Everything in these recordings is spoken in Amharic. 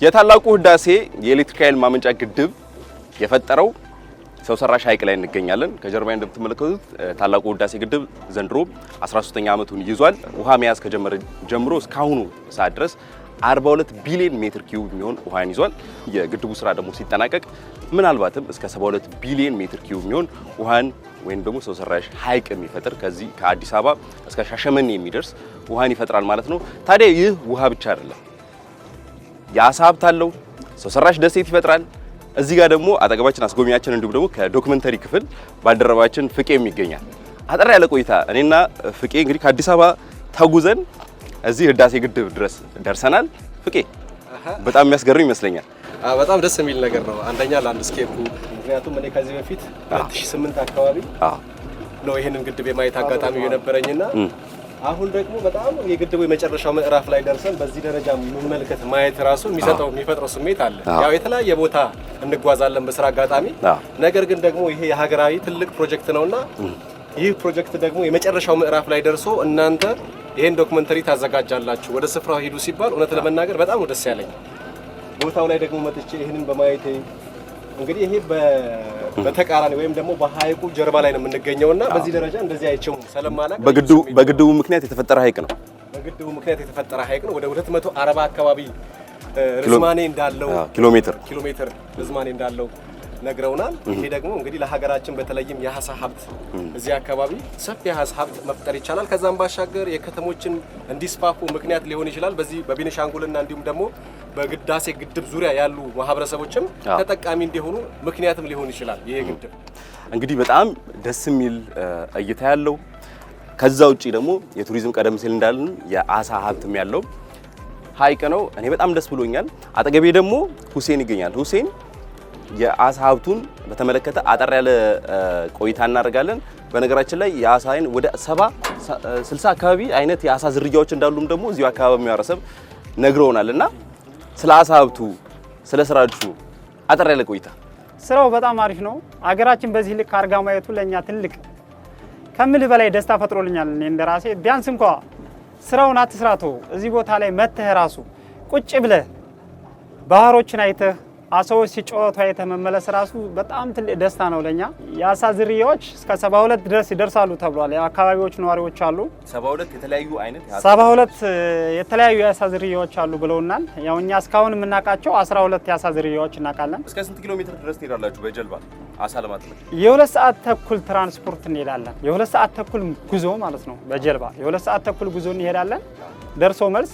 የታላቁ ህዳሴ የኤሌክትሪክ ኃይል ማመንጫ ግድብ የፈጠረው ሰው ሰራሽ ሐይቅ ላይ እንገኛለን። ከጀርባዬ እንደምትመለከቱት ታላቁ ህዳሴ ግድብ ዘንድሮ 13ኛ ዓመቱን ይዟል። ውሃ መያዝ ከጀመረ ጀምሮ እስካሁኑ ሰዓት ድረስ 42 ቢሊዮን ሜትር ኪዩብ የሚሆን ውሃን ይዟል። የግድቡ ስራ ደግሞ ሲጠናቀቅ ምናልባትም እስከ 72 ቢሊዮን ሜትር ኪዩብ የሚሆን ውሃን ወይም ደግሞ ሰው ሰራሽ ሐይቅ የሚፈጥር ከዚህ ከአዲስ አበባ እስከ ሻሸመኔ የሚደርስ ውሃን ይፈጥራል ማለት ነው። ታዲያ ይህ ውሃ ብቻ አይደለም፣ የአሳ ሀብት አለው፣ ሰው ሰራሽ ደሴት ይፈጥራል። እዚህ ጋር ደግሞ አጠገባችን አስጎብኛችን እንዲሁም ደግሞ ከዶክመንተሪ ክፍል ባልደረባችን ፍቄም ይገኛል። አጠር ያለ ቆይታ እኔና ፍቄ እንግዲህ ከአዲስ አበባ ተጉዘን እዚህ ህዳሴ ግድብ ድረስ ደርሰናል። ፍቄ በጣም የሚያስገርም ይመስለኛል። በጣም ደስ የሚል ነገር ነው። አንደኛ ላንድስኬፑ፣ ምክንያቱም እኔ ከዚህ በፊት 2008 አካባቢ ነው ይሄንን ግድብ የማየት አጋጣሚው የነበረኝና አሁን ደግሞ በጣም የግድቡ የመጨረሻው ምዕራፍ ላይ ደርሰን በዚህ ደረጃ መመልከት ማየት ራሱ የሚፈጥረው ስሜት አለ። ያው የተለያየ ቦታ እንጓዛለን በስራ አጋጣሚ፣ ነገር ግን ደግሞ ይሄ የሀገራዊ ትልቅ ፕሮጀክት ነውና ይህ ፕሮጀክት ደግሞ የመጨረሻው ምዕራፍ ላይ ደርሶ እናንተ ይሄን ዶክመንተሪ ታዘጋጃላችሁ ወደ ስፍራው ሄዱ ሲባል እውነት ለመናገር በጣም ነው ደስ ያለኝ። ቦታው ላይ ደግሞ መጥቼ ይሄንን በማየቴ እንግዲህ ይሄ በተቃራኒ ወይም ደግሞ በሐይቁ ጀርባ ላይ ነው የምንገኘውና በዚህ ደረጃ እንደዚህ አይቼው ሰለማላ በግድቡ ምክንያት የተፈጠረ ሐይቅ ነው። በግድቡ ምክንያት የተፈጠረ ሐይቅ ነው። ወደ 240 አካባቢ ርዝማኔ እንዳለው ኪሎ ሜትር ርዝማኔ እንዳለው ነግረውናል። ይሄ ደግሞ እንግዲህ ለሀገራችን በተለይም የአሳ ሀብት እዚህ አካባቢ ሰፊ የአሳ ሀብት መፍጠር ይቻላል። ከዛም ባሻገር የከተሞችን እንዲስፋፉ ምክንያት ሊሆን ይችላል። በዚህ በቤኒሻንጉልና እንዲሁም ደግሞ በህዳሴ ግድብ ዙሪያ ያሉ ማህበረሰቦችም ተጠቃሚ እንዲሆኑ ምክንያትም ሊሆን ይችላል። ይሄ ግድብ እንግዲህ በጣም ደስ የሚል እይታ ያለው፣ ከዛ ውጪ ደግሞ የቱሪዝም ቀደም ሲል እንዳልን የአሳ ሀብትም ያለው ሐይቅ ነው። እኔ በጣም ደስ ብሎኛል። አጠገቤ ደግሞ ሁሴን ይገኛል። ሁሴን የአሳ ሀብቱን በተመለከተ አጠር ያለ ቆይታ እናደርጋለን። በነገራችን ላይ የአሳ አይን ወደ 60 አካባቢ አይነት የአሳ ዝርያዎች እንዳሉም ደግሞ እዚሁ አካባቢ የሚያረሰብ ነግረውናልና ስለ አሳ ሀብቱ ስለ ስራችሁ አጠር ያለ ቆይታ። ስራው በጣም አሪፍ ነው። አገራችን በዚህ ልክ አርጋ ማየቱ ለኛ ትልቅ ከምልህ በላይ ደስታ ፈጥሮልኛል። እኔ እንደራሴ ቢያንስ እንኳን ስራውን አትስራቶ እዚህ ቦታ ላይ መተህ ራሱ ቁጭ ብለህ ባህሮችን አይተህ አሳዎች ሲጫወቱ አይተህ መመለስ ራሱ በጣም ትልቅ ደስታ ነው ለኛ። የአሳ ዝርያዎች እስከ 72 ድረስ ይደርሳሉ ተብሏል። የአካባቢዎች ነዋሪዎች አሉ 72 የተለያዩ የአሳ ዝርያዎች አሉ ብለውናል። ያው እኛ እስካሁን የምናውቃቸው 12 የአሳ ዝርያዎች እናውቃለን። እስከ ስንት ኪሎ ሜትር ድረስ ትሄዳላችሁ በጀልባ አሳ ለማጥመድ? የ2 ሰዓት ተኩል ትራንስፖርት እንሄዳለን። የ2 ሰዓት ተኩል ጉዞ ማለት ነው በጀልባ የ2 ሰዓት ተኩል ጉዞ እንሄዳለን። ደርሶ መልስ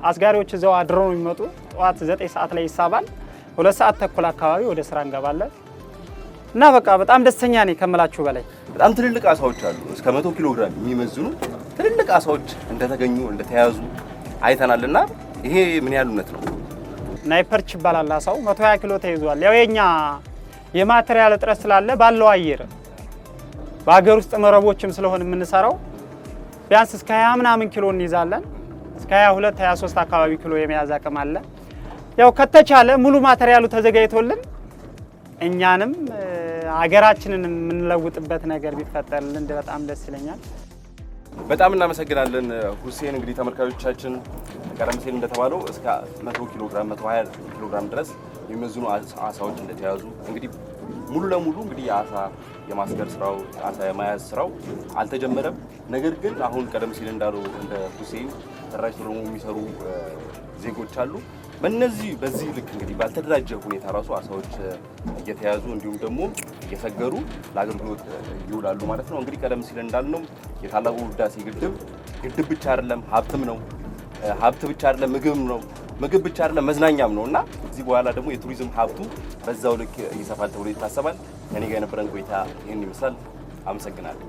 አስጋሪዎች እዛው አድረው ነው የሚመጡ። ጠዋት 9 ሰዓት ላይ ይሳባል። 2 ሰዓት ተኩል አካባቢ ወደ ስራ እንገባለን እና በቃ በጣም ደስተኛ ነኝ ከመላችሁ በላይ። በጣም ትልልቅ አሳዎች አሉ። እስከ 100 ኪሎ ግራም የሚመዝኑ ትልልቅ አሳዎች እንደተገኙ እንደተያዙ አይተናልና ይሄ ምን ያህል እውነት ነው? ናይፐርች ይባላል አሳው 120 ኪሎ ተይዟል። ያው የኛ የማቴሪያል እጥረት ስላለ ባለው አየር በአገር ውስጥ መረቦችም ስለሆነ የምንሰራው ቢያንስ እስከ 20 ምናምን ኪሎ እንይዛለን። እስከ 22 23 አካባቢ ኪሎ የመያዝ አቅም አለ። ያው ከተቻለ ሙሉ ማቴሪያሉ ተዘጋጅቶልን እኛንም አገራችንን የምንለውጥበት ነገር ቢፈጠርልን በጣም ደስ ይለኛል። በጣም እናመሰግናለን ሁሴን። እንግዲህ ተመልካቾቻችን ቀደም ሲል እንደተባለው እስከ 100 ኪሎ ግራም 120 ኪሎ ግራም ድረስ የሚመዝኑ አሳዎች እንደተያዙ እንግዲህ ሙሉ ለሙሉ እንግዲህ የአሳ የማስገር ስራው አሳ የማያዝ ስራው አልተጀመረም። ነገር ግን አሁን ቀደም ሲል እንዳለው እንደ ሁሴን ተራጅ ደግሞ የሚሰሩ ዜጎች አሉ። በዚህ ልክ እንግዲህ ባልተደራጀ ሁኔታ ራሱ አሳዎች እየተያዙ እንዲሁም ደግሞ እየሰገሩ ለአገልግሎት ይውላሉ ማለት ነው። እንግዲህ ቀደም ሲል እንዳልነው የታላቁ ህዳሴ ግድብ ብቻ አይደለም ሀብትም ነው። ሀብት ብቻ አይደለም ምግብም ነው። ምግብ ብቻ አይደለም መዝናኛም ነውና እዚህ በኋላ ደግሞ የቱሪዝም ሀብቱ በዛው ልክ ይሰፋል ተብሎ ይታሰባል። ከኔ ጋር የነበረን ቆይታ ይህን ይመስላል። አመሰግናለሁ።